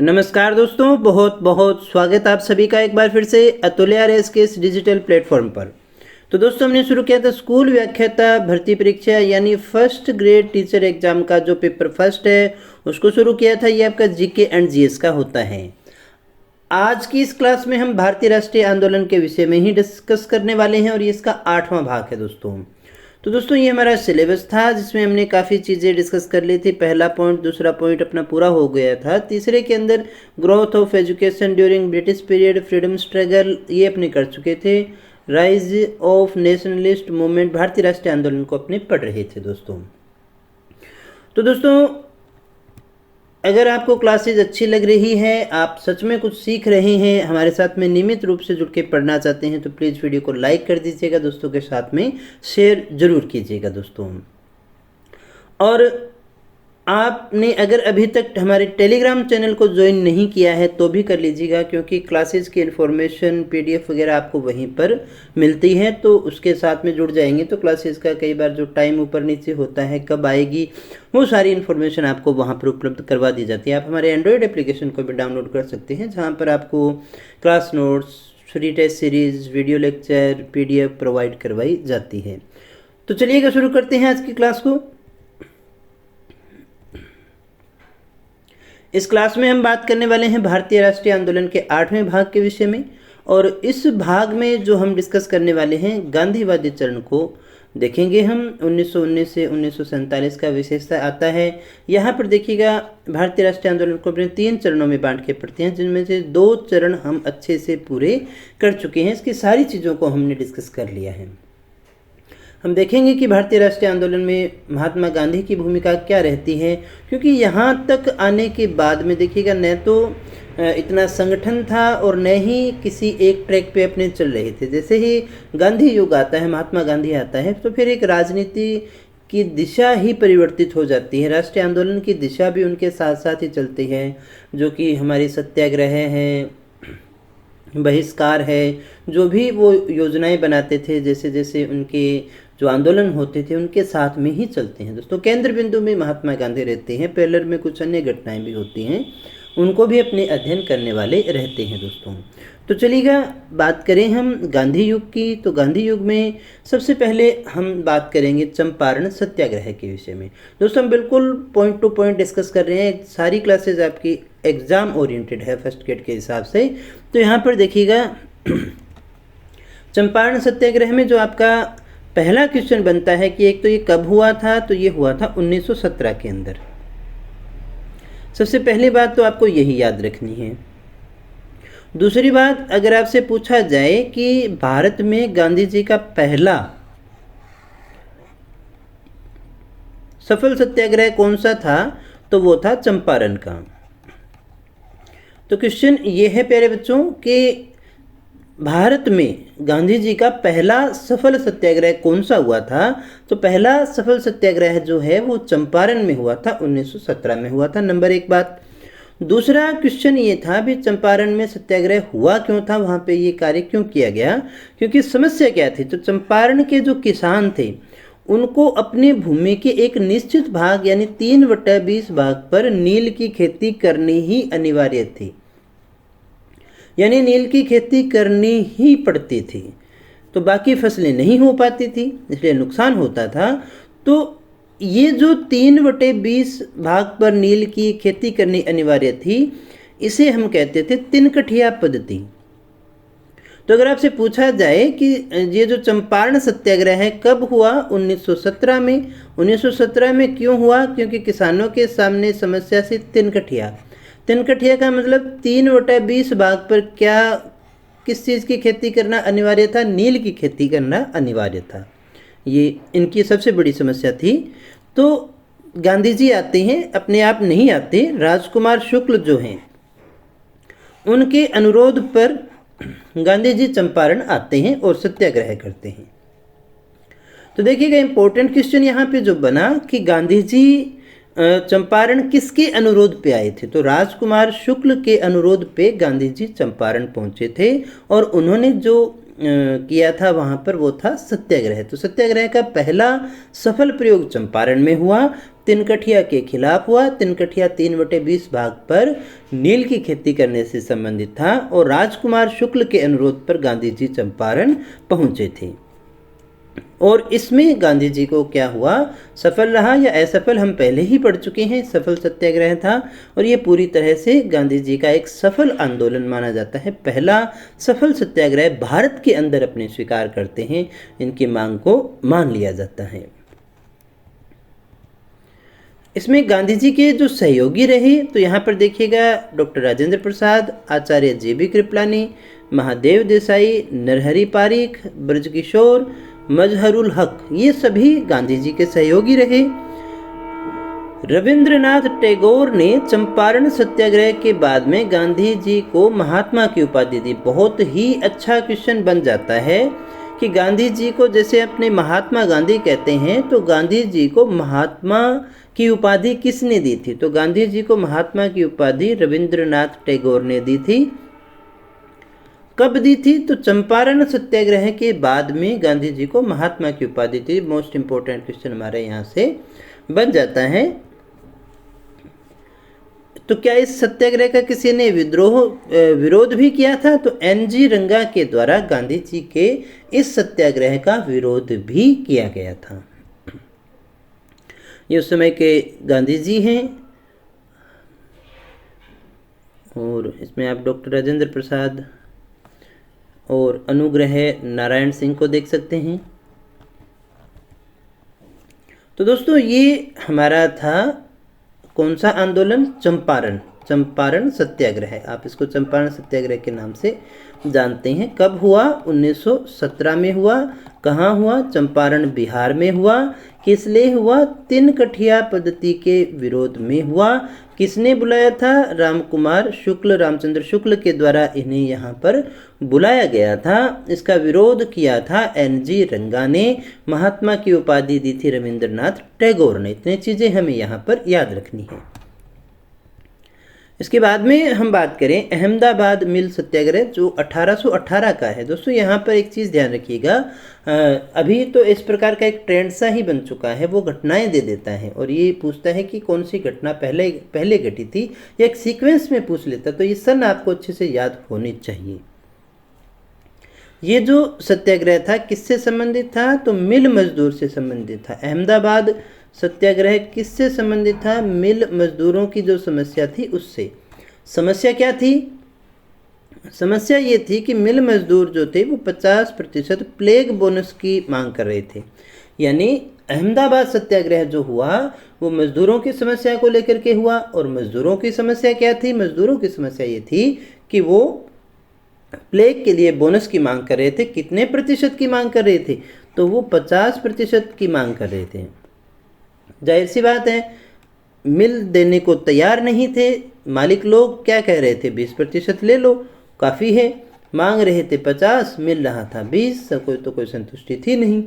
नमस्कार दोस्तों, बहुत बहुत स्वागत आप सभी का एक बार फिर से अतुल्य आरएस के इस डिजिटल प्लेटफॉर्म पर। तो दोस्तों, हमने शुरू किया था स्कूल व्याख्याता भर्ती परीक्षा यानी फर्स्ट ग्रेड टीचर एग्जाम का जो पेपर फर्स्ट है उसको शुरू किया था। ये आपका जीके एंड जीएस का होता है। आज की इस क्लास में हम भारतीय राष्ट्रीय आंदोलन के विषय में ही डिस्कस करने वाले हैं और ये इसका 8वां भाग है दोस्तों। तो दोस्तों, ये हमारा सिलेबस था जिसमें हमने काफ़ी चीज़ें डिस्कस कर ली थी। पहला पॉइंट, दूसरा पॉइंट अपना पूरा हो गया था। तीसरे के अंदर growth of education during British period, freedom struggle, ये अपने कर चुके थे। राइज ऑफ नेशनलिस्ट मूवमेंट, भारतीय राष्ट्रीय आंदोलन को अपने पढ़ रहे थे दोस्तों। तो दोस्तों, अगर आपको क्लासेज अच्छी लग रही है, आप सच में कुछ सीख रहे हैं, हमारे साथ में नियमित रूप से जुड़ के पढ़ना चाहते हैं, तो प्लीज़ वीडियो को लाइक कर दीजिएगा, दोस्तों के साथ में शेयर जरूर कीजिएगा दोस्तों। और आपने अगर अभी तक हमारे टेलीग्राम चैनल को ज्वाइन नहीं किया है तो भी कर लीजिएगा, क्योंकि क्लासेस की इन्फॉर्मेशन पीडीएफ वगैरह आपको वहीं पर मिलती है। तो उसके साथ में जुड़ जाएंगे तो क्लासेस का कई बार जो टाइम ऊपर नीचे होता है, कब आएगी, वो सारी इन्फॉर्मेशन आपको वहाँ पर उपलब्ध करवा दी जाती है। आप हमारे एंड्रॉयड एप्लीकेशन को भी डाउनलोड कर सकते हैं, जहाँ पर आपको class notes, free test series, video lecture, PDF provide करवाई जाती है। तो चलिएगा शुरू करते हैं आज की क्लास को। इस क्लास में हम बात करने वाले हैं भारतीय राष्ट्रीय आंदोलन के 8वें भाग के विषय में। और इस भाग में जो हम डिस्कस करने वाले हैं, गांधीवादी चरण को देखेंगे हम। 1919 से 1947 का विशेषता आता है। यहाँ पर देखिएगा, भारतीय राष्ट्रीय आंदोलन को अपने 3 चरणों में बांट के पढ़ते हैं, जिनमें से 2 चरण हम अच्छे से पूरे कर चुके हैं। इसकी सारी चीज़ों को हमने डिस्कस कर लिया है। हम देखेंगे कि भारतीय राष्ट्रीय आंदोलन में महात्मा गांधी की भूमिका क्या रहती है, क्योंकि यहाँ तक आने के बाद में देखिएगा, न तो इतना संगठन था और न ही किसी एक ट्रैक पे अपने चल रहे थे। जैसे ही गांधी युग आता है, महात्मा गांधी आता है, तो फिर एक राजनीति की दिशा ही परिवर्तित हो जाती है। राष्ट्रीय आंदोलन की दिशा भी उनके साथ साथ ही चलती है, जो कि हमारी सत्याग्रह है, बहिष्कार है, जो भी वो योजनाएं बनाते थे, जैसे जैसे उनके जो आंदोलन होते थे उनके साथ में ही चलते हैं दोस्तों। केंद्र बिंदु में महात्मा गांधी रहते हैं, पैरेलल में कुछ अन्य घटनाएं भी होती हैं, उनको भी अपने अध्ययन करने वाले रहते हैं दोस्तों। तो चलिएगा बात करें हम गांधी युग की। तो गांधी युग में सबसे पहले हम बात करेंगे चंपारण सत्याग्रह के विषय में। दोस्तों, हम बिल्कुल पॉइंट टू पॉइंट डिस्कस कर रहे हैं। सारी क्लासेज आपकी एग्जाम ओरिएंटेड है फर्स्ट ग्रेड के हिसाब से। तो यहाँ पर देखिएगा, चंपारण सत्याग्रह में जो आपका पहला क्वेश्चन बनता है कि एक तो ये कब हुआ था, तो ये हुआ था 1917 के अंदर। सबसे पहली बात तो आपको यही याद रखनी है। दूसरी बात, अगर आपसे पूछा जाए कि भारत में गांधी जी का पहला सफल सत्याग्रह कौन सा था, तो वो था चंपारण का। तो क्वेश्चन ये है प्यारे बच्चों कि भारत में गांधी जी का पहला सफल सत्याग्रह कौन सा हुआ था। तो पहला सफल सत्याग्रह जो है वो चंपारण में हुआ था, 1917 में हुआ था। नंबर 1 बात। दूसरा क्वेश्चन ये था भी, चंपारण में सत्याग्रह हुआ क्यों था, वहाँ पे ये कार्य क्यों किया गया, क्योंकि समस्या क्या थी। तो चंपारण के जो किसान थे उनको अपनी भूमि के एक निश्चित भाग यानी 3/20 भाग पर नील की खेती करनी ही अनिवार्य थी, यानी नील की खेती करनी ही पड़ती थी। तो बाकी फसलें नहीं हो पाती थी, इसलिए नुकसान होता था। तो ये जो 3/20 भाग पर नील की खेती करनी अनिवार्य थी, इसे हम कहते थे तिनकठिया पद्धति। तो अगर आपसे पूछा जाए कि ये जो चंपारण सत्याग्रह है कब हुआ, 1917 में। 1917 में क्यों हुआ, क्योंकि किसानों के सामने समस्या थी तिनकठिया। तिनकठिया का मतलब 3/20 भाग पर क्या, किस चीज़ की खेती करना अनिवार्य था, नील की खेती करना अनिवार्य था। ये इनकी सबसे बड़ी समस्या थी। तो गांधी जी आते हैं, अपने आप नहीं आते, राजकुमार शुक्ल जो हैं उनके अनुरोध पर गांधी जी चंपारण आते हैं और सत्याग्रह करते हैं। तो देखिएगा, इंपॉर्टेंट क्वेश्चन यहाँ पे जो बना कि गांधी जी चंपारण किसके अनुरोध पे आए थे। तो राजकुमार शुक्ल के अनुरोध पे गांधी जी चंपारण पहुंचे थे और उन्होंने जो किया था वहाँ पर वो था सत्याग्रह। तो सत्याग्रह का पहला सफल प्रयोग चंपारण में हुआ। तिनकठिया के खिलाफ हुआ। तिनकठिया 3/20 भाग पर नील की खेती करने से संबंधित था और राजकुमार शुक्ल के अनुरोध पर गांधी जी चंपारण पहुंचे थे। और इसमें गांधी जी को क्या हुआ, सफल रहा या असफल, हम पहले ही पढ़ चुके हैं। सफल सत्याग्रह था और ये पूरी तरह से गांधी जी का एक सफल आंदोलन माना जाता है। पहला सफल सत्याग्रह भारत के अंदर अपने स्वीकार करते हैं, इनकी मांग को मान लिया जाता है। इसमें गांधी जी के जो सहयोगी रहे तो यहाँ पर देखिएगा डॉक्टर राजेंद्र प्रसाद, आचार्य JB कृपलानी, महादेव देसाई, नरहरि पारीख, ब्रजकिशोर, मजहरुल हक, ये सभी गांधी जी के सहयोगी रहे। रविंद्रनाथ टैगोर ने चंपारण सत्याग्रह के बाद में गांधी जी को महात्मा की उपाधि दी। बहुत ही अच्छा क्वेश्चन बन जाता है कि गांधी जी को जैसे अपने महात्मा गांधी कहते हैं, तो गांधी जी को महात्मा की उपाधि किसने दी थी? तो गांधी जी को महात्मा की उपाधि रविंद्रनाथ टैगोर ने दी थी। कब दी थी? तो चंपारण सत्याग्रह के बाद में गांधी जी को महात्मा की उपाधि थी। मोस्ट इंपोर्टेंट क्वेश्चन हमारे यहाँ से बन जाता है। तो क्या इस सत्याग्रह का किसी ने विरोध भी किया था? तो NG रंगा के द्वारा गांधी जी के इस सत्याग्रह का विरोध भी किया गया था। ये उस समय के गांधी जी हैं और इसमें आप डॉक्टर राजेंद्र प्रसाद और अनुग्रह नारायण सिंह को देख सकते हैं। तो दोस्तों ये हमारा था कौन सा आंदोलन? चंपारण सत्याग्रह। आप इसको चंपारण सत्याग्रह के नाम से जानते हैं। कब हुआ? 1917 में हुआ। कहाँ हुआ? चंपारण बिहार में हुआ। किस लिए हुआ? तिनकठिया पद्धति के विरोध में हुआ। किसने बुलाया था? रामचंद्र शुक्ल के द्वारा इन्हें यहाँ पर बुलाया गया था। इसका विरोध किया था NG रंगा ने। महात्मा की उपाधि दी थी रविंद्रनाथ टैगोर ने। इतनी चीज़ें हमें यहाँ पर याद रखनी है। इसके बाद में हम बात करें अहमदाबाद मिल सत्याग्रह जो 1818 का है। दोस्तों यहाँ पर एक चीज़ ध्यान रखिएगा, अभी तो इस प्रकार का एक ट्रेंड सा ही बन चुका है, वो घटनाएं दे देता है और ये पूछता है कि कौन सी घटना पहले घटी थी, या एक सीक्वेंस में पूछ लेता। तो ये सन आपको अच्छे से याद होनी चाहिए। ये जो सत्याग्रह था किससे संबंधित था? तो मिल मजदूर से संबंधित था। अहमदाबाद सत्याग्रह किससे संबंधित था? मिल मजदूरों की जो समस्या थी उससे। समस्या क्या थी? समस्या ये थी कि मिल मजदूर जो थे वो 50% प्लेग बोनस की मांग कर रहे थे। यानी अहमदाबाद सत्याग्रह जो हुआ वो मजदूरों की समस्या को लेकर के हुआ। और मजदूरों की समस्या क्या थी? मजदूरों की समस्या ये थी कि वो प्लेग के लिए बोनस की मांग कर रहे थे। कितने प्रतिशत की मांग कर रहे थे? तो वो 50% की मांग कर रहे थे। जाहिर सी बात है मिल देने को तैयार नहीं थे। मालिक लोग क्या कह रहे थे? 20% ले लो, काफ़ी है। मांग रहे थे 50, मिल रहा था 20, तो कोई संतुष्टि थी नहीं,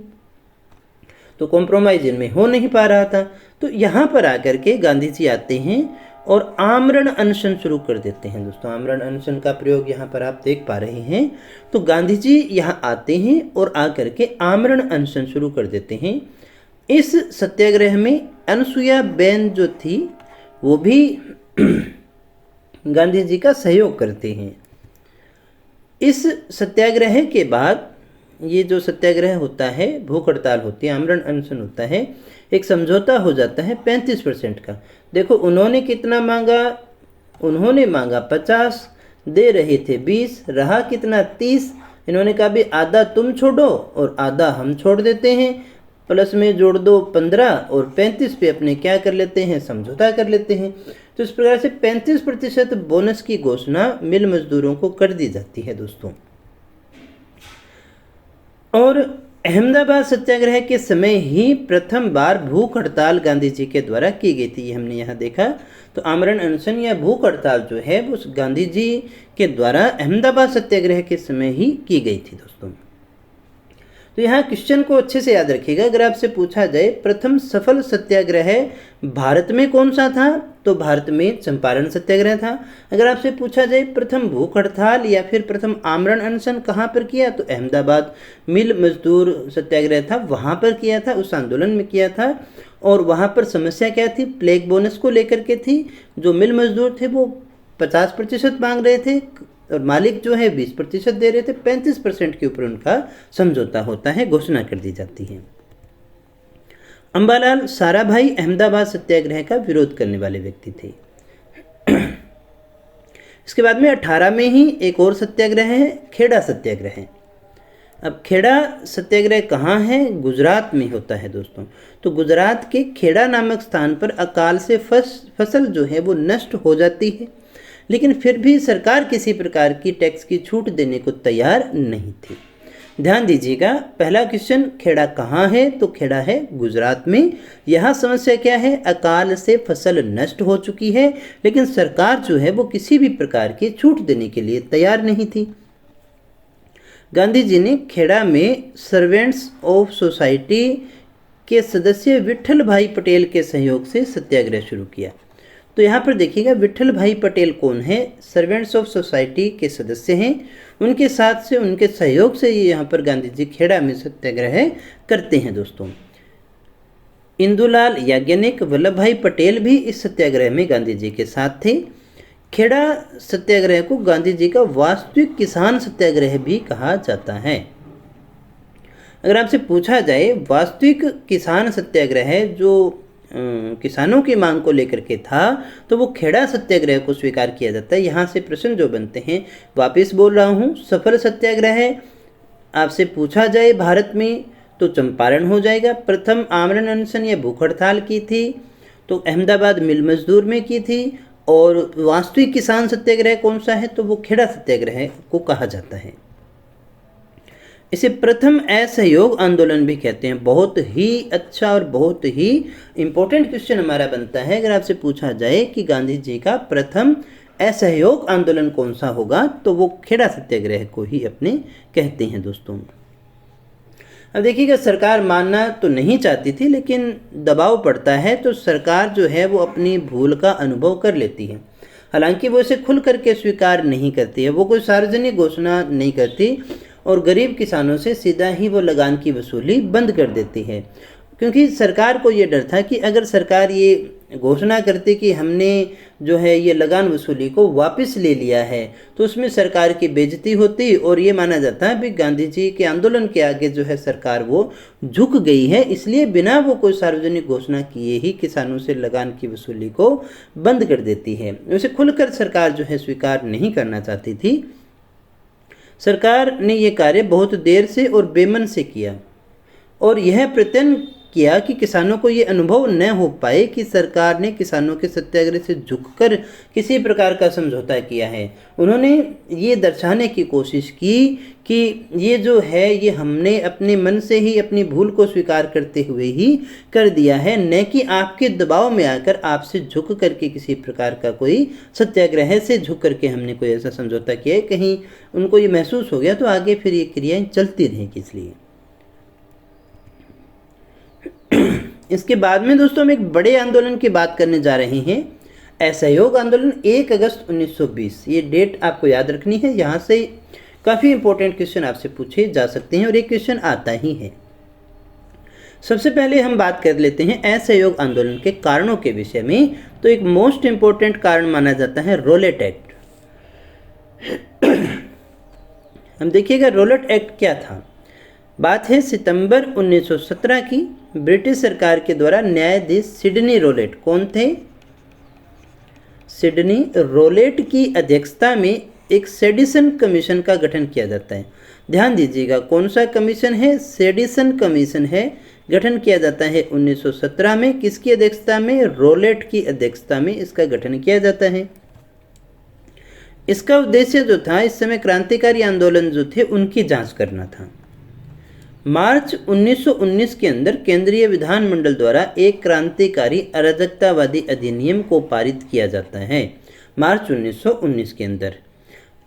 तो कॉम्प्रोमाइज इनमें हो नहीं पा रहा था। तो यहाँ पर आकर के गांधी जी आते हैं और आमरण अनशन शुरू कर देते हैं। दोस्तों आमरण अनशन का प्रयोग यहाँ पर आप देख पा रहे हैं। तो गांधी जी यहाँ आते हैं और आकर के आमरण अनशन शुरू कर देते हैं। इस सत्याग्रह में अनसुया बेन जो थी वो भी गांधी जी का सहयोग करते हैं। इस सत्याग्रह के बाद ये जो सत्याग्रह होता है, भूख हड़ताल होती है, आमरण अनशन होता है, एक समझौता हो जाता है 35% का। देखो उन्होंने कितना मांगा? उन्होंने मांगा 50, दे रहे थे 20, रहा कितना? 30। इन्होंने कहा भी आधा तुम छोड़ो और आधा हम छोड़ देते हैं, प्लस में जोड़ दो 15 और 35 पे अपने क्या कर लेते हैं? समझौता कर लेते हैं। तो इस प्रकार से 35% बोनस की घोषणा मिल मजदूरों को कर दी जाती है दोस्तों। और अहमदाबाद सत्याग्रह के समय ही प्रथम बार भूख हड़ताल गांधी जी के द्वारा की गई थी। ये हमने यहाँ देखा। तो आमरण अनशन या भूख हड़ताल जो है वो गांधी जी के द्वारा अहमदाबाद सत्याग्रह के समय ही की गई थी दोस्तों। तो यहाँ क्वेश्चन को अच्छे से याद रखिएगा। अगर आपसे पूछा जाए प्रथम सफल सत्याग्रह भारत में कौन सा था, तो भारत में चंपारण सत्याग्रह था। अगर आपसे पूछा जाए प्रथम भूख हड़ताल या फिर प्रथम आमरण अनशन कहाँ पर किया, तो अहमदाबाद मिल मजदूर सत्याग्रह था, वहाँ पर किया था, उस आंदोलन में किया था। और वहाँ पर समस्या क्या थी, प्लेग बोनस को लेकर के थी। जो मिल मजदूर थे वो 50% मांग रहे थे और मालिक जो है 20% दे रहे थे। 35% के ऊपर उनका समझौता होता है, घोषणा कर दी जाती है। अंबालाल साराभाई अहमदाबाद सत्याग्रह का विरोध करने वाले व्यक्ति थे। इसके बाद में 18 में ही एक और सत्याग्रह है, खेड़ा सत्याग्रह। अब खेड़ा सत्याग्रह कहाँ है, गुजरात में होता है दोस्तों। तो गुजरात के खेड़ा नामक स्थान पर अकाल से फसल जो है वो नष्ट हो जाती है, लेकिन फिर भी सरकार किसी प्रकार की टैक्स की छूट देने को तैयार नहीं थी। ध्यान दीजिएगा, पहला क्वेश्चन खेड़ा कहाँ है, तो खेड़ा है गुजरात में। यहाँ समस्या क्या है, अकाल से फसल नष्ट हो चुकी है, लेकिन सरकार जो है वो किसी भी प्रकार की छूट देने के लिए तैयार नहीं थी। गांधी जी ने खेड़ा में सर्वेंट्स ऑफ सोसाइटी के सदस्य विट्ठल भाई पटेल के सहयोग से सत्याग्रह शुरू किया। तो यहाँ पर देखिएगा, विट्ठल भाई पटेल कौन है, सर्वेंट्स ऑफ सोसाइटी के सदस्य हैं। उनके साथ से, उनके सहयोग से ये यहाँ पर गांधी जी खेड़ा में सत्याग्रह करते हैं दोस्तों। इंदुलाल याज्ञनिक, वल्लभ भाई पटेल भी इस सत्याग्रह में गांधी जी के साथ थे। खेड़ा सत्याग्रह को गांधी जी का वास्तविक किसान सत्याग्रह भी कहा जाता है। अगर आपसे पूछा जाए वास्तविक किसान सत्याग्रह जो किसानों की मांग को लेकर के था, तो वो खेड़ा सत्याग्रह को स्वीकार किया जाता है। यहाँ से प्रश्न जो बनते हैं, वापस बोल रहा हूँ, सफल सत्याग्रह आपसे पूछा जाए भारत में तो चंपारण हो जाएगा। प्रथम आमरण अनशन या भूख हड़ताल की थी तो अहमदाबाद मिल मजदूर में की थी। और वास्तविक किसान सत्याग्रह कौन सा है, तो वो खेड़ा सत्याग्रह को कहा जाता है। इसे प्रथम असहयोग आंदोलन भी कहते हैं। बहुत ही अच्छा और बहुत ही इम्पोर्टेंट क्वेश्चन हमारा बनता है। अगर आपसे पूछा जाए कि गांधी जी का प्रथम असहयोग आंदोलन कौन सा होगा, तो वो खेड़ा सत्याग्रह को ही अपने कहते हैं दोस्तों। अब देखिएगा, सरकार मानना तो नहीं चाहती थी, लेकिन दबाव पड़ता है तो सरकार जो है वो अपनी भूल का अनुभव कर लेती है। हालांकि वो इसे खुल करके स्वीकार नहीं करती है, वो कोई सार्वजनिक घोषणा नहीं करती और गरीब किसानों से सीधा ही वो लगान की वसूली बंद कर देती है। क्योंकि सरकार को ये डर था कि अगर सरकार ये घोषणा करती कि हमने जो है ये लगान वसूली को वापस ले लिया है, तो उसमें सरकार की बेइज्जती होती और ये माना जाता है कि गांधी जी के आंदोलन के आगे जो है सरकार वो झुक गई है, इसलिए बिना वो कोई सार्वजनिक घोषणा किए ही किसानों से लगान की वसूली को बंद कर देती है। उसे खुलकर सरकार जो है स्वीकार नहीं करना चाहती थी। सरकार ने यह कार्य बहुत देर से और बेमन से किया और यह प्रयत्न किया कि किसानों को ये अनुभव न हो पाए कि सरकार ने किसानों के सत्याग्रह से झुककर किसी प्रकार का समझौता किया है। उन्होंने ये दर्शाने की कोशिश की कि ये जो है ये हमने अपने मन से ही अपनी भूल को स्वीकार करते हुए ही कर दिया है, न कि आपके दबाव में आकर आपसे झुक करके किसी प्रकार का कोई सत्याग्रह से झुक करके हमने कोई ऐसा समझौता किया है। कहीं उनको ये महसूस हो गया तो आगे फिर ये क्रियाएं चलती रहेंगी। इसलिए इसके बाद में दोस्तों हम एक बड़े आंदोलन की बात करने जा रहे हैं, असहयोग आंदोलन 1 अगस्त 1920। ये डेट आपको याद रखनी है, यहाँ से काफ़ी इंपॉर्टेंट क्वेश्चन आपसे पूछे जा सकते हैं और एक क्वेश्चन आता ही है। सबसे पहले हम बात कर लेते हैं असहयोग आंदोलन के कारणों के विषय में। तो एक मोस्ट इंपॉर्टेंट कारण माना जाता है रोलेट एक्ट। हम देखिएगा रोलेट एक्ट क्या था। बात है सितंबर 1917 की। ब्रिटिश सरकार के द्वारा न्यायाधीश सिडनी रोलेट, कौन थे? सिडनी रोलेट की अध्यक्षता में एक सेडिशन कमीशन का गठन किया जाता है। ध्यान दीजिएगा, कौन सा कमीशन है? सेडिशन कमीशन है। गठन किया जाता है 1917 में। किसकी अध्यक्षता में? रोलेट की अध्यक्षता में इसका गठन किया जाता है। इसका उद्देश्य जो था, इस समय क्रांतिकारी आंदोलन जो थे उनकी जांच करना था। मार्च 1919 के अंदर केंद्रीय विधानमंडल द्वारा एक क्रांतिकारी अराजकतावादी अधिनियम को पारित किया जाता है। मार्च 1919 के अंदर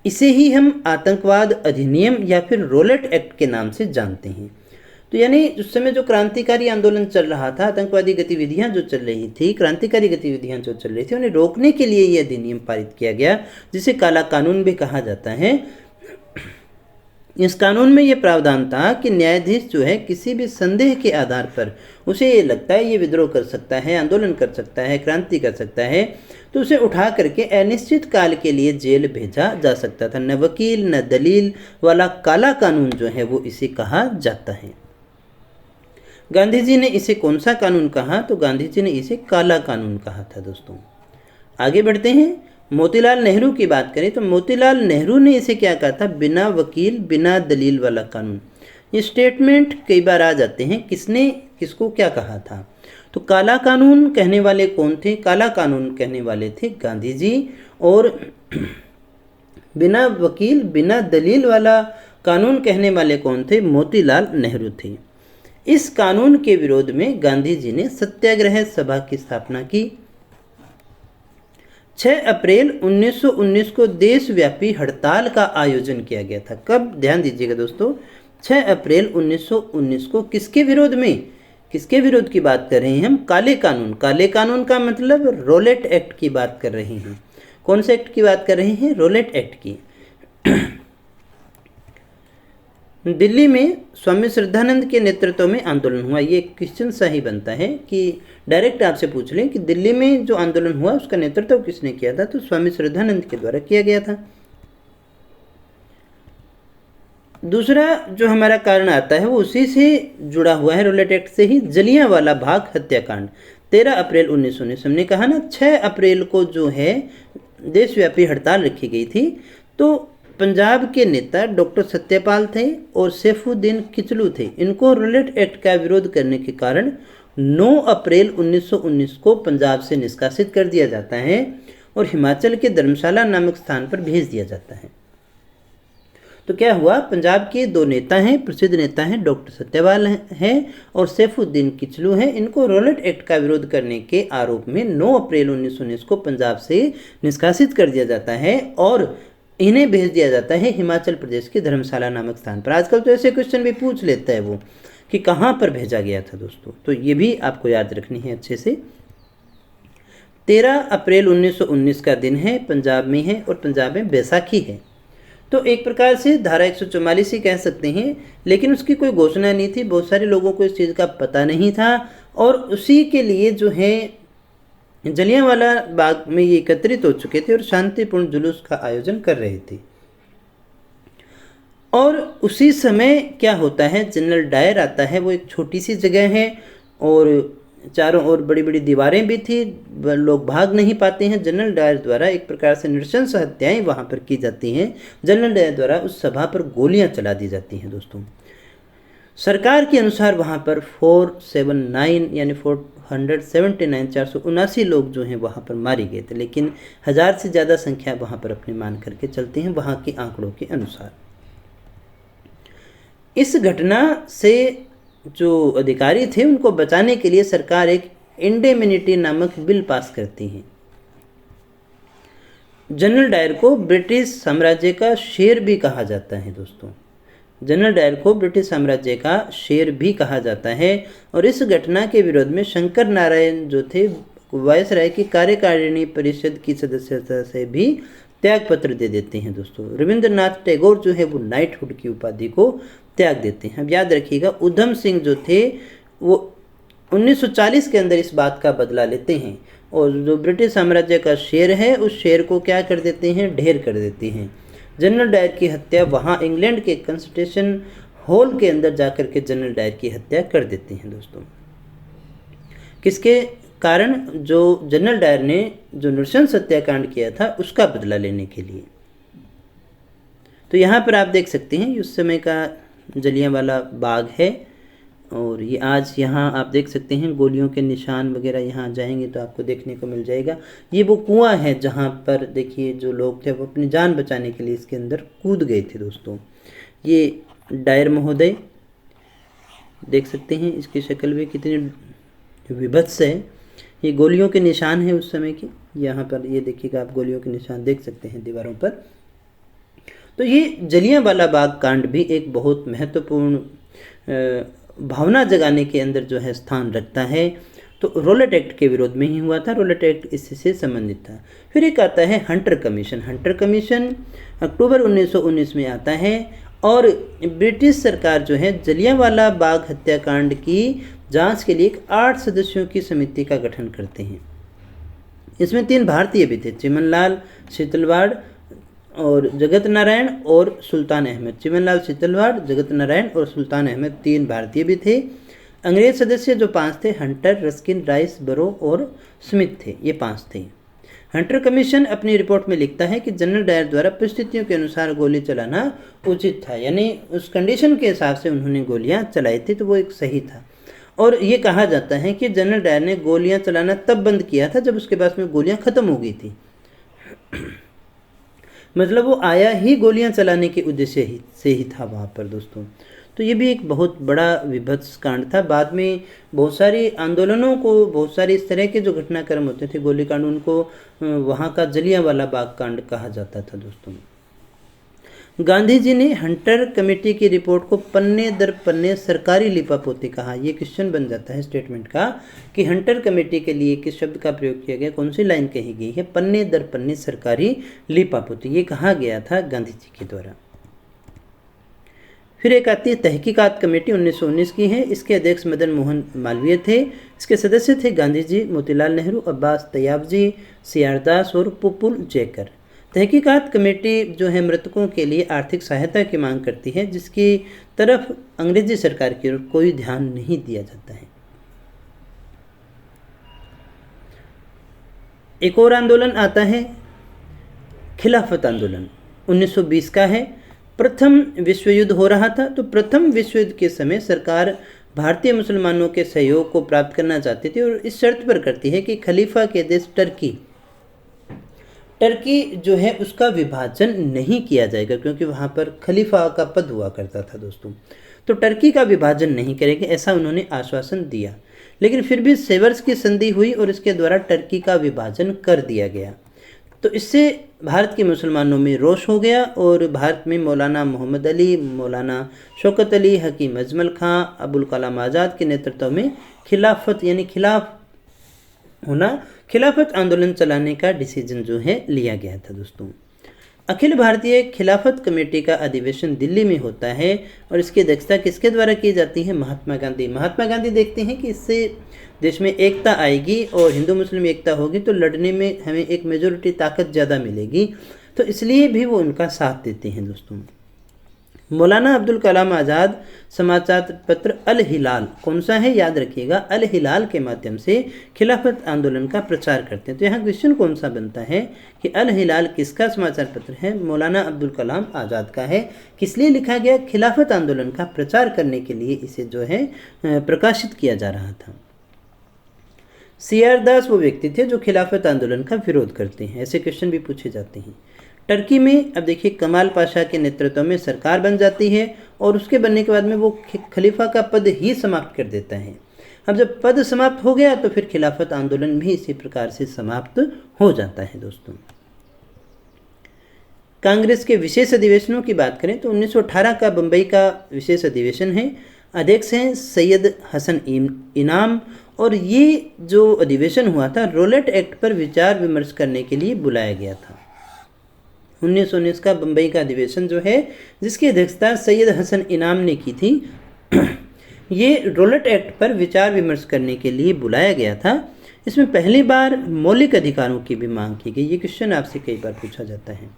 इसे ही हम आतंकवाद अधिनियम या फिर रोलेट एक्ट के नाम से जानते हैं। तो यानी उस समय जो क्रांतिकारी आंदोलन चल रहा था, आतंकवादी गतिविधियां जो चल रही थी, क्रांतिकारी गतिविधियां जो चल रही थी, उन्हें रोकने के लिए यह अधिनियम पारित किया गया, जिसे काला कानून भी कहा जाता है। इस कानून में यह प्रावधान था कि न्यायाधीश जो है किसी भी संदेह के आधार पर उसे ये लगता है ये विद्रोह कर सकता है, आंदोलन कर सकता है, क्रांति कर सकता है, तो उसे उठा करके अनिश्चित काल के लिए जेल भेजा जा सकता था। न वकील न दलील वाला काला कानून जो है वो इसे कहा जाता है। गांधी जी ने इसे कौन सा कानून कहा? तो गांधी जी ने इसे काला कानून कहा था दोस्तों। आगे बढ़ते हैं। मोतीलाल नेहरू की बात करें तो मोतीलाल नेहरू ने इसे क्या कहा था? बिना वकील बिना दलील वाला कानून। ये स्टेटमेंट कई बार आ जाते हैं, किसने किसको क्या कहा था। तो काला कानून कहने वाले कौन थे? काला कानून कहने वाले थे गांधी जी, और बिना वकील बिना दलील वाला कानून कहने वाले कौन थे? मोतीलाल नेहरू थे। इस कानून के विरोध में गांधी जी ने सत्याग्रह सभा की स्थापना की। 6 अप्रैल 1919 को देशव्यापी हड़ताल का आयोजन किया गया था। कब? ध्यान दीजिएगा दोस्तों, 6 अप्रैल 1919 को। किसके विरोध में? किसके विरोध की बात कर रहे हैं हम? काले कानून। काले कानून का मतलब रोलेट एक्ट की बात कर रहे हैं। कौन से एक्ट की बात कर रहे हैं? रोलेट एक्ट की। दिल्ली में स्वामी श्रद्धानंद के नेतृत्व में आंदोलन हुआ। ये क्वेश्चन सा ही बनता है कि डायरेक्ट आपसे पूछ लें कि दिल्ली में जो आंदोलन हुआ उसका नेतृत्व किसने किया था? तो स्वामी श्रद्धानंद के द्वारा किया गया था। दूसरा जो हमारा कारण आता है वो उसी से जुड़ा हुआ है, रोलेट एक्ट से ही। जलियांवाला बाग हत्याकांड 13 अप्रैल 1919। हमने कहा ना 6 अप्रैल को जो है देशव्यापी हड़ताल रखी गई थी। तो पंजाब के नेता डॉक्टर सत्यपाल थे और सैफुद्दीन किचलू थे। इनको रोलेट एक्ट का विरोध करने के कारण 9 अप्रैल 1919 को पंजाब से निष्कासित कर दिया जाता है और हिमाचल के धर्मशाला नामक स्थान पर भेज दिया जाता है। तो क्या हुआ? पंजाब के 2 नेता हैं, प्रसिद्ध नेता हैं, डॉक्टर सत्यपाल हैं और सैफुद्दीन किचलू हैं। इनको रोलेट एक्ट का विरोध करने के आरोप में 9 अप्रैल 1919 को पंजाब से निष्कासित कर दिया जाता है और इन्हें भेज दिया जाता है हिमाचल प्रदेश के धर्मशाला नामक स्थान पर। आजकल तो ऐसे क्वेश्चन भी पूछ लेता है वो कि कहाँ पर भेजा गया था दोस्तों, तो ये भी आपको याद रखनी है अच्छे से। 13 अप्रैल 1919 का दिन है, पंजाब में है और पंजाब में बैसाखी है। तो एक प्रकार से धारा 144 ही कह सकते हैं, लेकिन उसकी कोई घोषणा नहीं थी। बहुत सारे लोगों को इस चीज़ का पता नहीं था और उसी के लिए जो है जलियांवाला बाग में ये एकत्रित हो चुके थे और शांतिपूर्ण जुलूस का आयोजन कर रहे थे। और उसी समय क्या होता है, जनरल डायर आता है। वो एक छोटी सी जगह है और चारों ओर बड़ी बड़ी दीवारें भी थी, लोग भाग नहीं पाते हैं। जनरल डायर द्वारा एक प्रकार से नृशंस हत्याएं वहाँ पर की जाती हैं। जनरल डायर द्वारा उस सभा पर गोलियां चला दी जाती हैं दोस्तों। सरकार के अनुसार वहाँ पर 479 यानी 479 लोग जो हैं वहाँ पर मारे गए थे, लेकिन 1000 से ज़्यादा संख्या वहाँ पर अपनी मान करके चलते हैं वहाँ के आंकड़ों के अनुसार। इस घटना से जो अधिकारी थे उनको बचाने के लिए सरकार एक इंडेमिनिटी नामक बिल पास करती है। जनरल डायर को ब्रिटिश साम्राज्य का शेर भी कहा जाता है दोस्तों। जनरल डायर को ब्रिटिश साम्राज्य का शेर भी कहा जाता है और इस घटना के विरोध में शंकर नारायण जो थे वायसराय की कार्यकारिणी परिषद की सदस्यता से भी त्याग पत्र दे देते हैं दोस्तों। रविंद्रनाथ टैगोर जो है वो नाइटहुड की उपाधि को त्याग देते हैं। अब याद रखिएगा, उधम सिंह जो थे वो 1940 के अंदर इस बात का बदला लेते हैं और जो ब्रिटिश साम्राज्य का शेर है उस शेर को क्या कर देते हैं? ढेर कर देते हैं। जनरल डायर की हत्या वहाँ इंग्लैंड के कंस्टिट्यूशन हॉल के अंदर जाकर के जनरल डायर की हत्या कर देते हैं दोस्तों। किसके कारण? जो जनरल डायर ने जो नृशंस हत्याकांड किया था उसका बदला लेने के लिए। तो यहाँ पर आप देख सकते हैं उस समय का जलियांवाला बाग है और ये आज यहाँ आप देख सकते हैं गोलियों के निशान वगैरह। यहाँ जाएंगे तो आपको देखने को मिल जाएगा। ये वो कुआं है जहाँ पर देखिए जो लोग थे वो अपनी जान बचाने के लिए इसके अंदर कूद गए थे दोस्तों। ये डायर महोदय देख सकते हैं, इसकी शक्ल भी कितनी विभत्स है। ये गोलियों के निशान है उस समय के। यहाँ पर ये देखिएगा, आप गोलियों के निशान देख सकते हैं दीवारों पर। तो ये जलियांवाला बाग कांड भी एक बहुत महत्वपूर्ण भावना जगाने के अंदर जो है स्थान रखता है। तो रोलेट एक्ट के विरोध में ही हुआ था, रोलेट एक्ट इससे संबंधित था। फिर एक आता है हंटर कमीशन। हंटर कमीशन अक्टूबर 1919 में आता है और ब्रिटिश सरकार जो है जलियांवाला बाग हत्याकांड की जांच के लिए एक 8 सदस्यों की समिति का गठन करते हैं। इसमें 3 भारतीय भी थे, चिमनलाल शीतलवाड़ और जगत नारायण और सुल्तान अहमद। चिमनलाल शीतलवाड़, जगत नारायण और सुल्तान अहमद 3 भारतीय भी थे। अंग्रेज सदस्य जो 5 थे, हंटर, रस्किन, राइस, बरो और स्मिथ थे, ये 5 थे। हंटर कमीशन अपनी रिपोर्ट में लिखता है कि जनरल डायर द्वारा परिस्थितियों के अनुसार गोली चलाना उचित था, यानी उस कंडीशन के हिसाब से उन्होंने गोलियां चलाई थी, तो वो एक सही था। और ये कहा जाता है कि जनरल डायर ने गोलियां चलाना तब बंद किया था जब उसके पास में गोलियां खत्म हो गई थी। मतलब वो आया ही गोलियां चलाने के उद्देश्य से ही था वहाँ पर दोस्तों। तो ये भी एक बहुत बड़ा विभत्स कांड था। बाद में बहुत सारी आंदोलनों को, बहुत सारे इस तरह के जो घटनाक्रम होते थे गोली कांड, उनको वहाँ का जलियांवाला बाग कांड कहा जाता था दोस्तों। गांधी जी ने हंटर कमेटी की रिपोर्ट को पन्ने दर पन्ने सरकारी लिपापोती कहा। ये क्वेश्चन बन जाता है स्टेटमेंट का कि हंटर कमेटी के लिए किस शब्द का प्रयोग किया गया, कौन सी लाइन कही गई है, पन्ने दर पन्ने सरकारी लिपापोती, ये कहा गया था गांधी जी के द्वारा। फिर एक आती है तहकीकात कमेटी, 1919 की है। इसके अध्यक्ष मदन मोहन मालवीय थे। इसके सदस्य थे गांधी जी, मोतीलाल नेहरू, अब्बास तैयाब जी, सीआर दास और पुपुल जयकर। तहकीकात कमेटी जो है मृतकों के लिए आर्थिक सहायता की मांग करती है, जिसकी तरफ अंग्रेजी सरकार की ओर कोई ध्यान नहीं दिया जाता है। एक और आंदोलन आता है खिलाफत आंदोलन, 1920 का है। प्रथम विश्व युद्ध हो रहा था, तो प्रथम विश्व युद्ध के समय सरकार भारतीय मुसलमानों के सहयोग को प्राप्त करना चाहती थी और इस शर्त पर करती है कि खलीफा के देश टर्की जो है उसका विभाजन नहीं किया जाएगा, क्योंकि वहाँ पर खलीफा का पद हुआ करता था दोस्तों। तो टर्की का विभाजन नहीं करेंगे, ऐसा उन्होंने आश्वासन दिया। लेकिन फिर भी सेवर्स की संधि हुई और इसके द्वारा टर्की का विभाजन कर दिया गया। तो इससे भारत के मुसलमानों में रोष हो गया और भारत में मौलाना मोहम्मद अली, मौलाना शौकत अली, हकीम अजमल खां, अबुल कलाम आज़ाद के नेतृत्व में खिलाफत यानी खिलाफत आंदोलन चलाने का डिसीजन जो है लिया गया था दोस्तों। अखिल भारतीय खिलाफत कमेटी का अधिवेशन दिल्ली में होता है और इसकी अध्यक्षता किसके द्वारा की जाती है? महात्मा गांधी। महात्मा गांधी देखते हैं कि इससे देश में एकता आएगी और हिंदू मुस्लिम एकता होगी तो लड़ने में हमें एक मेजोरिटी ताकत ज़्यादा मिलेगी, तो इसलिए भी वो उनका साथ देते हैं दोस्तों। मौलाना अब्दुल कलाम आज़ाद समाचार पत्र अल हिलाल, कौन सा है याद रखिएगा, अल हिलाल के माध्यम से खिलाफत आंदोलन का प्रचार करते हैं। तो यहाँ क्वेश्चन कौन सा बनता है कि अल हिलाल किसका समाचार पत्र है? मौलाना अब्दुल कलाम आज़ाद का है। किस लिए लिखा गया? खिलाफत आंदोलन का प्रचार करने के लिए इसे जो है प्रकाशित किया जा रहा था। सीआर दास वो व्यक्ति थे जो खिलाफत आंदोलन का विरोध करते हैं। ऐसे क्वेश्चन भी पूछे जाते हैं। टर्की में अब देखिए कमाल पाशा के नेतृत्व में सरकार बन जाती है और उसके बनने के बाद में वो खलीफा का पद ही समाप्त कर देता है। अब जब पद समाप्त हो गया तो फिर खिलाफत आंदोलन भी इसी प्रकार से समाप्त हो जाता है दोस्तों। कांग्रेस के विशेष अधिवेशनों की बात करें तो 1918 का बम्बई का विशेष अधिवेशन है। अध्यक्ष हैं सैयद हसन इनाम और ये जो अधिवेशन हुआ था रोलेट एक्ट पर विचार विमर्श करने के लिए बुलाया गया था। 1919 का बम्बई का अधिवेशन जो है जिसकी अध्यक्षता सैयद हसन इनाम ने की थी, ये रोलेट एक्ट पर विचार विमर्श करने के लिए बुलाया गया था। इसमें पहली बार मौलिक अधिकारों की भी मांग की गई। ये क्वेश्चन आपसे कई बार पूछा जाता है।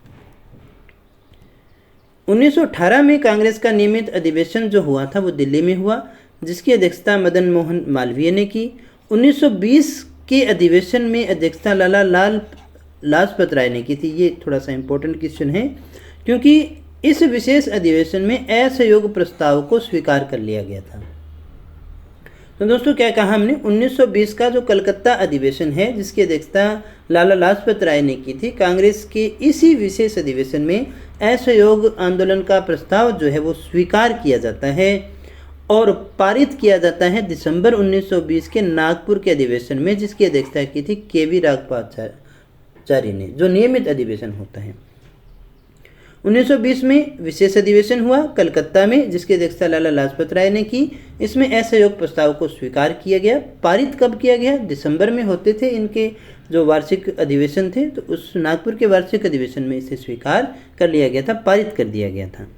1918 में कांग्रेस का नियमित अधिवेशन जो हुआ था वो दिल्ली में हुआ, जिसकी अध्यक्षता मदन मोहन मालवीय ने की। 1920 के अधिवेशन में अध्यक्षता लाला लाजपत राय ने की थी। ये थोड़ा सा इम्पोर्टेंट क्वेश्चन है क्योंकि इस विशेष अधिवेशन में असहयोग प्रस्ताव को स्वीकार कर लिया गया था। तो दोस्तों क्या कहा हमने, 1920 का जो कलकत्ता अधिवेशन है जिसकी अध्यक्षता लाला लाजपत राय ने की थी, कांग्रेस के इसी विशेष अधिवेशन में असहयोग आंदोलन का प्रस्ताव जो है वो स्वीकार किया जाता है और पारित किया जाता है दिसंबर 1920 के नागपुर के अधिवेशन में, जिसकी अध्यक्षता की थी केवी राघवाचार्य ने, जो नियमित अधिवेशन होता है। 1920 में विशेष अधिवेशन हुआ कलकत्ता में, जिसकी अध्यक्षता लाला लाजपत राय ने की। इसमें असहयोग प्रस्ताव को स्वीकार किया गया। पारित कब किया गया? दिसंबर में होते थे इनके जो वार्षिक अधिवेशन थे, तो उस नागपुर के वार्षिक अधिवेशन में इसे स्वीकार कर लिया गया था, पारित कर दिया गया था।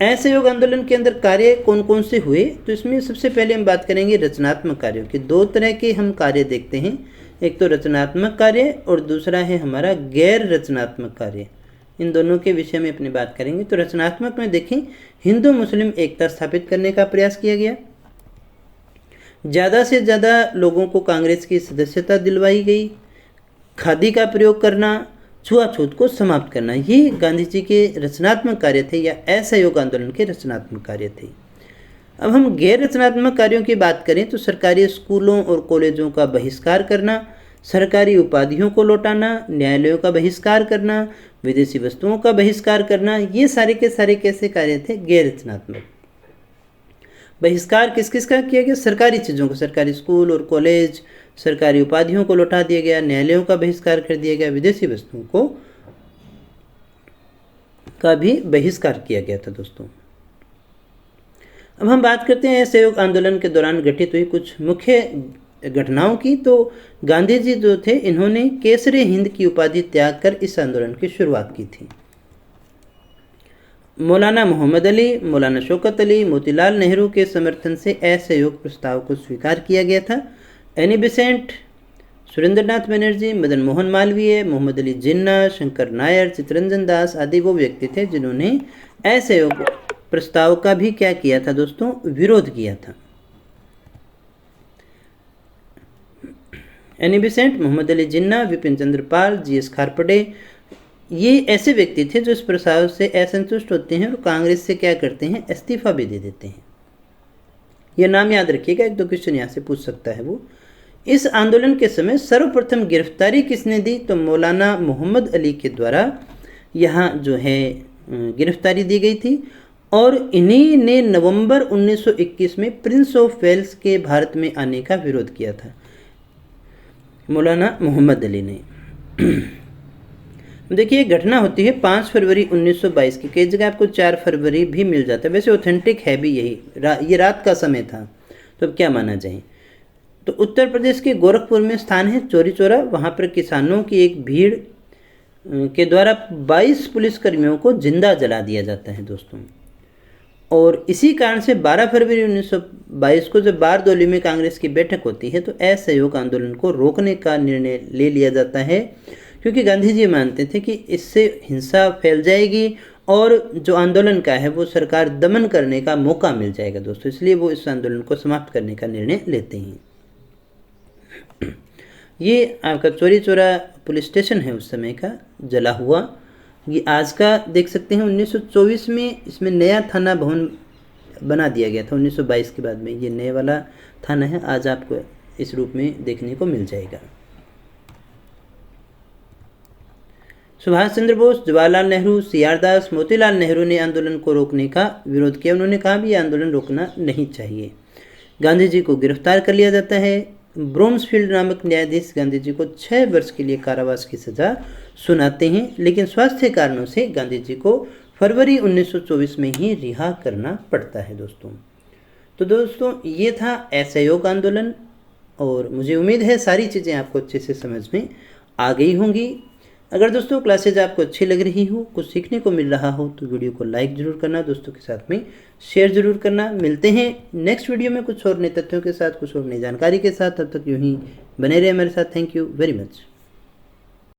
असहयोग आंदोलन के अंदर कार्य कौन कौन से हुए? तो इसमें सबसे पहले हम बात करेंगे रचनात्मक कार्यों की। दो तरह के हम कार्य देखते हैं, एक तो रचनात्मक कार्य और दूसरा है हमारा गैर रचनात्मक कार्य। इन दोनों के विषय में अपनी बात करेंगे। तो रचनात्मक में देखें, हिंदू मुस्लिम एकता स्थापित करने का प्रयास किया गया। ज़्यादा से ज़्यादा लोगों को कांग्रेस की सदस्यता दिलवाई गई। खादी का प्रयोग करना, छुआछूत को समाप्त करना, ये गांधी जी के रचनात्मक कार्य थे या असहयोग आंदोलन के रचनात्मक कार्य थे। अब हम गैर रचनात्मक कार्यों की बात करें तो सरकारी स्कूलों और कॉलेजों का बहिष्कार करना, सरकारी उपाधियों को लौटाना, न्यायालयों का बहिष्कार करना, विदेशी वस्तुओं का बहिष्कार करना, ये सारे के सारे कैसे कार्य थे? गैर रचनात्मक। बहिष्कार किस किस का किया गया? सरकारी चीज़ों को, सरकारी स्कूल और कॉलेज, सरकारी उपाधियों को लौटा दिया गया, न्यायालयों का बहिष्कार कर दिया गया, विदेशी वस्तुओं को का भी बहिष्कार किया गया था दोस्तों। अब हम बात करते हैं असहयोग आंदोलन के दौरान घटित हुई कुछ मुख्य घटनाओं की। तो गांधी जी जो थे, इन्होंने केसरे हिंद की उपाधि त्याग कर इस आंदोलन की शुरुआत की थी। मौलाना मोहम्मद अली, मौलाना शौकत अली, मोतीलाल नेहरू के समर्थन से असहयोग प्रस्ताव को स्वीकार किया गया था। एनी बेसेंट, सुरेंद्रनाथ बनर्जी, मदन मोहन मालवीय, मोहम्मद अली जिन्ना, शंकर नायर, चित्तरंजन दास आदि वो व्यक्ति थे जिन्होंने असहयोग प्रस्ताव का भी क्या किया था दोस्तों? विरोध किया था। Annie Besant, Mohammad Ali Jinnah, Vipin Chandra Pal, GS. खारपड़े, ये ऐसे व्यक्ति थे जो इस प्रस्ताव से असंतुष्ट होते हैं और कांग्रेस से क्या करते हैं? इस्तीफा भी दे देते हैं। यह नाम याद रखिएगा, एक दो क्वेश्चन यहाँ से पूछ सकता है वो। इस आंदोलन के समय सर्वप्रथम गिरफ्तारी किसने दी? तो मौलाना मोहम्मद अली के द्वारा यहाँ जो है गिरफ्तारी दी गई थी और इन्हीं ने नवंबर 1921 में प्रिंस ऑफ वेल्स के भारत में आने का विरोध किया था, मौलाना मोहम्मद अली ने। देखिए, घटना होती है 5 फरवरी 1922 की। कई जगह आपको 4 फरवरी भी मिल जाता है, वैसे ऑथेंटिक है भी यही। ये रात का समय था, तो अब क्या माना जाए। तो उत्तर प्रदेश के गोरखपुर में स्थान है चौरी चौरा, वहाँ पर किसानों की एक भीड़ के द्वारा 22 पुलिसकर्मियों को जिंदा जला दिया जाता है दोस्तों। और इसी कारण से 12 फरवरी 1922 को जब बारदौली में कांग्रेस की बैठक होती है तो असहयोग आंदोलन को रोकने का निर्णय ले लिया जाता है, क्योंकि गांधी जी मानते थे कि इससे हिंसा फैल जाएगी और जो आंदोलन का है वो सरकार दमन करने का मौका मिल जाएगा दोस्तों, इसलिए वो इस आंदोलन को समाप्त करने का निर्णय लेते हैं। ये आपका चौरी चौरा पुलिस स्टेशन है उस समय का जला हुआ। ये आज का देख सकते हैं। 1924 में इसमें नया थाना भवन बना दिया गया था 1922 के बाद में। ये नए वाला थाना है, आज आपको इस रूप में देखने को मिल जाएगा। सुभाष चंद्र बोस, जवाहरलाल नेहरू, सी.आर. दास, मोतीलाल नेहरू ने आंदोलन को रोकने का विरोध किया। उन्होंने कहा भी ये आंदोलन रोकना नहीं चाहिए। गांधी जी को गिरफ्तार कर लिया जाता है। ब्रोम्सफील्ड नामक न्यायाधीश गांधी जी को 6 वर्ष के लिए कारावास की सजा सुनाते हैं, लेकिन स्वास्थ्य कारणों से गांधी जी को फरवरी 1924 में ही रिहा करना पड़ता है दोस्तों। तो दोस्तों, ये था असहयोग आंदोलन और मुझे उम्मीद है सारी चीज़ें आपको अच्छे से समझ में आ गई होंगी। अगर दोस्तों क्लासेज आपको अच्छी लग रही हो, कुछ सीखने को मिल रहा हो, तो वीडियो को लाइक ज़रूर करना, दोस्तों के साथ में शेयर ज़रूर करना। मिलते हैं नेक्स्ट वीडियो में कुछ और नए तथ्यों के साथ, कुछ और नई जानकारी के साथ। तब तक यूँ ही बने रहे हमारे साथ। Thank you very much.